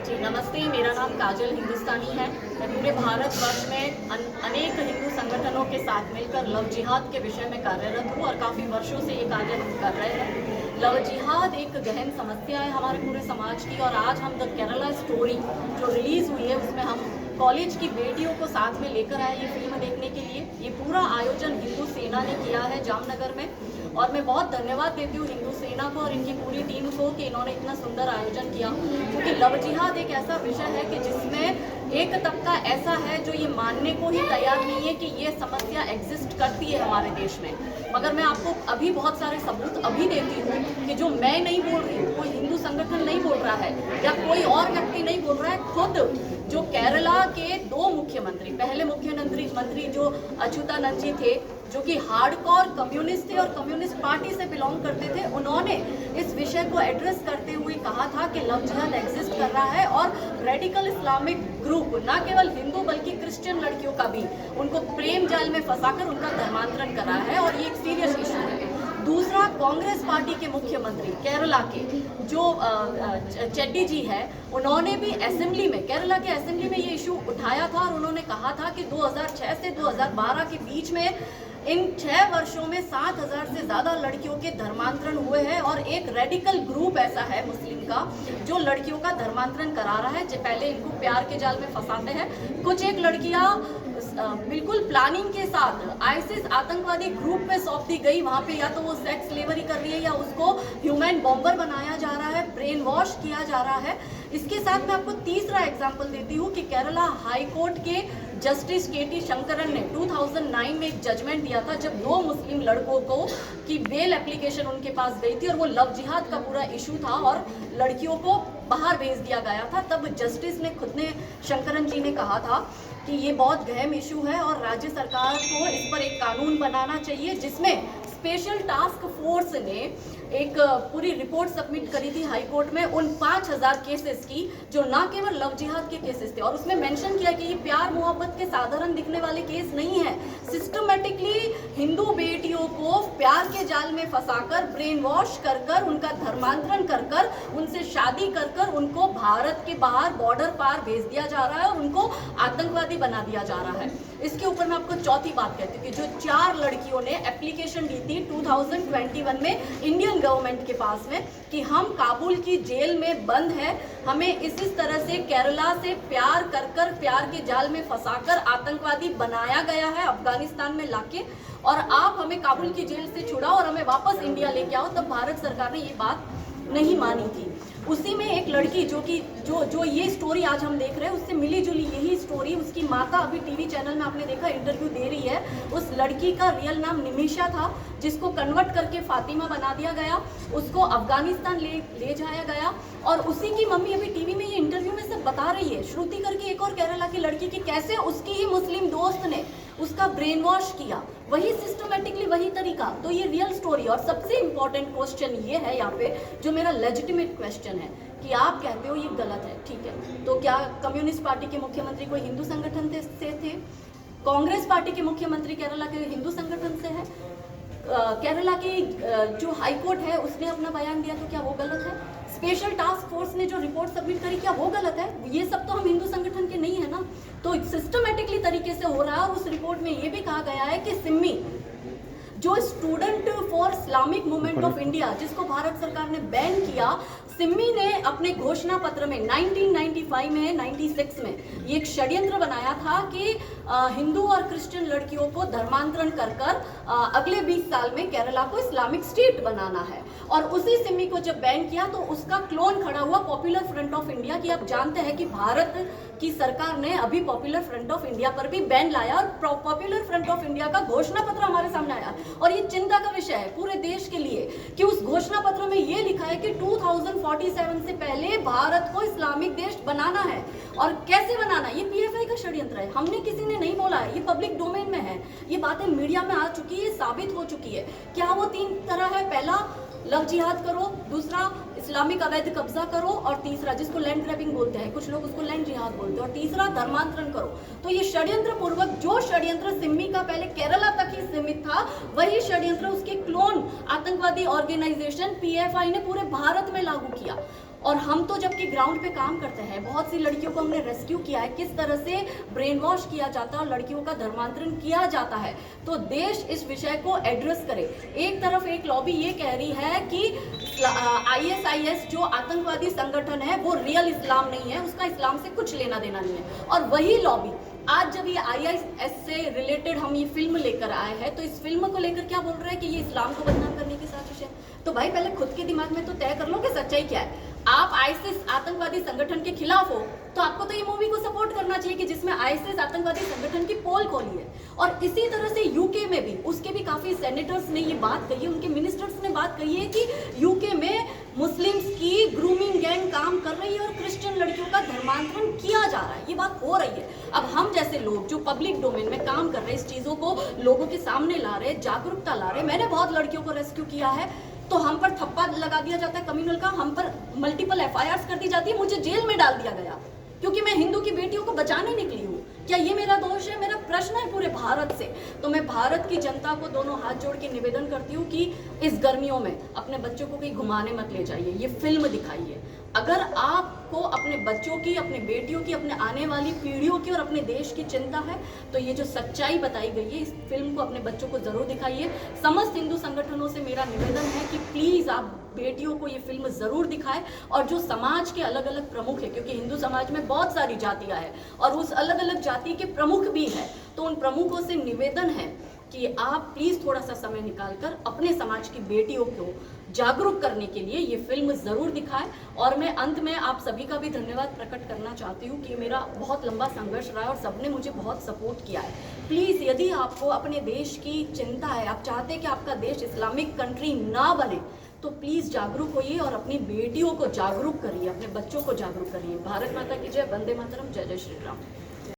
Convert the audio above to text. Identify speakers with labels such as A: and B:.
A: जी नमस्ते, मेरा नाम काजल हिंदुस्तानी है। मैं पूरे भारतवर्ष में अनेक हिंदू संगठनों के साथ मिलकर लव जिहाद के विषय में कार्यरत हूँ और काफ़ी वर्षों से ये कार्य कर रहे हैं। लव जिहाद एक गहन समस्या है हमारे पूरे समाज की और आज हम द केरला स्टोरी जो रिलीज़ हुई है उसमें हम कॉलेज की बेटियों को साथ में लेकर आए ये फिल्म देखने के लिए। ये पूरा आयोजन हिंदू सेना ने किया है जामनगर में और मैं बहुत धन्यवाद देती हूँ हिंदू सेना को और इनकी पूरी टीम को कि इन्होंने इतना सुंदर आयोजन किया, क्योंकि लव जिहाद एक ऐसा विषय है कि जिसमें एक तबका ऐसा है जो ये मानने को ही तैयार नहीं है कि ये समस्या एग्जिस्ट करती है हमारे देश में। मगर मैं आपको अभी बहुत सारे सबूत अभी देती हूँ कि जो मैं नहीं बोल रही हूँ, कोई हिंदू संगठन नहीं बोल रहा है या कोई और व्यक्ति नहीं बोल रहा है, खुद जो केरला के दो मुख्यमंत्री, पहले मुख्यमंत्री जो अच्युतानंद जी थे जो कि हार्डकोर कम्युनिस्ट थे और कम्युनिस्ट पार्टी से बिलोंग करते थे, उन्होंने इस विषय को एड्रेस करते हुए कहा था कि लव जिहाद एग्जिस्ट कर रहा है और रेडिकल इस्लामिक ग्रुप न केवल हिंदू बल्कि क्रिश्चियन लड़कियों का भी उनको प्रेम जाल में फंसाकर उनका धर्मांतरण कर रहा है और ये एक सीरियस इशू है। दूसरा, कांग्रेस पार्टी के मुख्यमंत्री केरला के जो चेट्टी जी है, उन्होंने भी असेंबली में, केरला के असेंबली में ये इशू उठाया था और उन्होंने कहा था कि 2006 से 2012 के बीच में इन 6 वर्षों में 7,000 से ज़्यादा लड़कियों के धर्मांतरण हुए हैं और एक रेडिकल ग्रुप ऐसा है मुस्लिम का जो लड़कियों का धर्मांतरण करा रहा है। जो पहले इनको प्यार के जाल में फंसाते हैं, कुछ एक लड़कियां बिल्कुल प्लानिंग के साथ आईसिस आतंकवादी ग्रुप में सौंप दी गई, वहां पे या तो वो सेक्स स्लेवरी कर रही है या उसको ह्यूमन बॉम्बर बनाया जा रहा है, ब्रेन वॉश किया जा रहा है। इसके साथ मैं आपको तीसरा एग्जाम्पल देती हूँ कि केरला हाई कोर्ट के जस्टिस के.टी. शंकरन ने 2009 में एक जजमेंट दिया था जब 2 मुस्लिम लड़कों को की बेल एप्लीकेशन उनके पास गई थी और वो लव जिहाद का पूरा इशू था और लड़कियों को बाहर भेज दिया गया था। तब जस्टिस ने खुद ने, शंकरन जी ने कहा था कि ये बहुत गहन इशू है और राज्य सरकार को इस पर एक कानून बनाना चाहिए, जिसमें स्पेशल टास्क फोर्स ने एक पूरी रिपोर्ट सबमिट करी थी हाई कोर्ट में उन 5,000 केसेस की जो ना केवल लव जिहाद के केसेस थे और उसमें मेंशन किया कि ये प्यार मोहब्बत के साधारण दिखने वाले केस नहीं है। सिस्टमेटिकली हिंदू बेटियों को प्यार के जाल में फंसाकर, ब्रेन वॉश कर कर, उनका धर्मांतरण कर कर, उनसे शादी कर कर उनको भारत के बाहर बॉर्डर पार भेज दिया जा रहा है और उनको आतंकवादी बना दिया जा रहा है। इसके ऊपर मैं आपको चौथी बात कहती हूँ कि जो 4 लड़कियों ने एप्लीकेशन दी थी 2021 में इंडियन गवर्नमेंट के पास में कि हम काबुल की जेल में बंद है, हमें इस तरह से केरला से प्यार कर कर, प्यार के जाल में फंसाकर आतंकवादी बनाया गया है अफगानिस्तान में लाके, और आप हमें काबुल की जेल से छुड़ाओ और हमें वापस इंडिया लेके आओ। तब भारत सरकार ने ये बात नहीं मानी थी। उसी में एक लड़की जो ये स्टोरी आज हम देख रहे हैं उससे मिली जुली यही स्टोरी, उसकी माता अभी टीवी चैनल में आपने देखा इंटरव्यू दे रही है। उस लड़की का रियल नाम निमिषा था जिसको कन्वर्ट करके फातिमा बना दिया गया, उसको अफगानिस्तान ले जाया गया और उसी की मम्मी अभी टीवी में ये इंटरव्यू में सब बता रही है, श्रुति करके एक और केरला की लड़की की, कैसे उसकी ही मुस्लिम दोस्त ने उसका ब्रेन वॉश किया, वही सिस्टमेटिकली वही तरीका। तो ये रियल स्टोरी। और सबसे इंपॉर्टेंट क्वेश्चन ये है यहाँ पे, जो मेरा लेजिटिमेट क्वेश्चन है कि आप कहते हो ये गलत है, ठीक है, तो क्या कम्युनिस्ट पार्टी के मुख्यमंत्री कोई हिंदू संगठन से थे? कांग्रेस पार्टी के मुख्यमंत्री केरला के हिंदू संगठन से है? केरला की जो हाई कोर्ट है उसने अपना बयान दिया, तो क्या वो गलत है? स्पेशल टास्क फोर्स ने जो रिपोर्ट सबमिट करी, क्या वो गलत है? ये सब तो हम हिंदू संगठन के नहीं है ना। तो सिस्टमेटिकली तरीके से हो रहा है और उस रिपोर्ट में ये भी कहा गया है कि सिम्मी जो student for Islamic movement of India जिसको भारत सरकार ने बैन किया, सिम्मी ने अपने घोषणा पत्र में 1995 में 96 में ये एक षड्यंत्र बनाया था कि हिंदू और क्रिश्चियन लड़कियों को धर्मांतरण कर कर अगले 20 साल में केरला को इस्लामिक स्टेट बनाना है। और उसी सिम्मी को जब बैन किया तो उसका क्लोन खड़ा हुआ पॉपुलर फ्रंट ऑफ इंडिया की। आप जानते हैं कि भारत की सरकार ने अभी पॉपुलर फ्रंट ऑफ इंडिया पर भी बैन लाया और पॉपुलर फ्रंट ऑफ इंडिया का घोषणा पत्र हमारे सामने आया और ये चिंता का विषय है पूरे देश के लिए कि उस घोषणा पत्र में ये लिखा है कि 2047 से पहले भारत को इस्लामिक देश बनाना है। और कैसे बनाना, ये पीएफआई का षड्यंत्र है, हमने किसी ने नहीं बोला है, ये पब्लिक डोमेन में है, ये बातें मीडिया में आ चुकी है, साबित हो चुकी है। क्या वो 3 तरह है? पहला लव जिहाद करो, दूसरा इस्लामिक अवैध कब्जा करो और तीसरा जिसको लैंड ग्रैबिंग बोलते हैं, कुछ लोग उसको लैंड जिहाद बोलते हैं, और तीसरा धर्मांतरण करो। तो ये षड्यंत्र पूर्वक, जो षड्यंत्र सिम्मी का पहले केरला तक ही सीमित था, वही षड्यंत्र उसके क्लोन आतंकवादी ऑर्गेनाइजेशन पीएफआई ने पूरे भारत में लागू किया। और हम तो जबकि ग्राउंड पे काम करते हैं, बहुत सी लड़कियों को हमने रेस्क्यू किया है, किस तरह से ब्रेन वॉश किया जाता है और लड़कियों का धर्मांतरण किया जाता है। तो देश इस विषय को एड्रेस करे। एक तरफ एक लॉबी ये कह रही है कि ISIS जो आतंकवादी संगठन है वो रियल इस्लाम नहीं है, उसका इस्लाम से कुछ लेना देना नहीं है। और वही लॉबी आज जब ये ISIS से रिलेटेड हम ये फिल्म लेकर आए हैं, तो इस फिल्म को लेकर क्या बोल रहे हैं कि ये इस्लाम को बदनाम करने की साजिश है। तो भाई पहले खुद के दिमाग में तो तय कर लो कि सच्चाई क्या है। आप ISIS आतंकवादी संगठन के खिलाफ हो तो आपको तो ये मूवी को सपोर्ट करना चाहिए कि जिसमें ISIS आतंकवादी संगठन की पोल खोली है। और इसी तरह से यूके में भी उसके भी काफी सेनेटर्स ने ये बात कही है, उनके मिनिस्टर्स ने बात कही है कि यूके में मुस्लिम्स की ग्रूमिंग गैंग काम कर रही है और क्रिश्चियन लड़कियों का धर्मांतरण किया जा रहा है। ये बात हो रही है। अब हम जैसे लोग जो पब्लिक डोमेन में काम कर रहे हैं, इस चीजों को लोगों के सामने ला रहे, जागरूकता ला रहे। मैंने बहुत लड़कियों को रेस्क्यू किया है, तो हम पर थप्पा लगा दिया जाता है कम्युनल का, हम पर मल्टीपल FIRs कर दी जाती है, मुझे जेल में डाल दिया गया क्योंकि मैं हिंदू की बेटियों को बचाने निकली हूँ। क्या ये मेरा दोष है? मेरा प्रश्न है पूरे भारत से। तो मैं भारत की जनता को दोनों हाथ जोड़ के निवेदन करती हूँ कि इस गर्मियों में अपने बच्चों को कहीं घुमाने मत ले जाइए, ये फिल्म दिखाइए। अगर आपको अपने बच्चों की, अपने बेटियों की, अपने आने वाली पीढ़ियों की और अपने देश की चिंता है, तो ये जो सच्चाई बताई गई है, इस फिल्म को अपने बच्चों को जरूर दिखाइए। समस्त हिंदू संगठनों से मेरा निवेदन है कि प्लीज आप बेटियों को ये फिल्म जरूर दिखाएं। और जो समाज के अलग अलग प्रमुख है, क्योंकि हिंदू समाज में बहुत सारी जातियां हैं और उस अलग अलग जाति के प्रमुख भी है, तो उन प्रमुखों से निवेदन है कि आप प्लीज थोड़ा सा समय निकालकर अपने समाज की बेटियों को जागरूक करने के लिए ये फिल्म जरूर दिखाएं। और मैं अंत में आप सभी का भी धन्यवाद प्रकट करना चाहती हूँ कि मेरा बहुत लंबा संघर्ष रहा है और सबने मुझे बहुत सपोर्ट किया है। प्लीज यदि आपको अपने देश की चिंता है, आप चाहते हैं कि आपका देश इस्लामिक कंट्री ना बने, तो प्लीज जागरूक होइए और अपनी बेटियों को जागरूक करिए, अपने बच्चों को जागरूक करिए। भारत माता की जय, वंदे मातरम, जय जय श्री राम।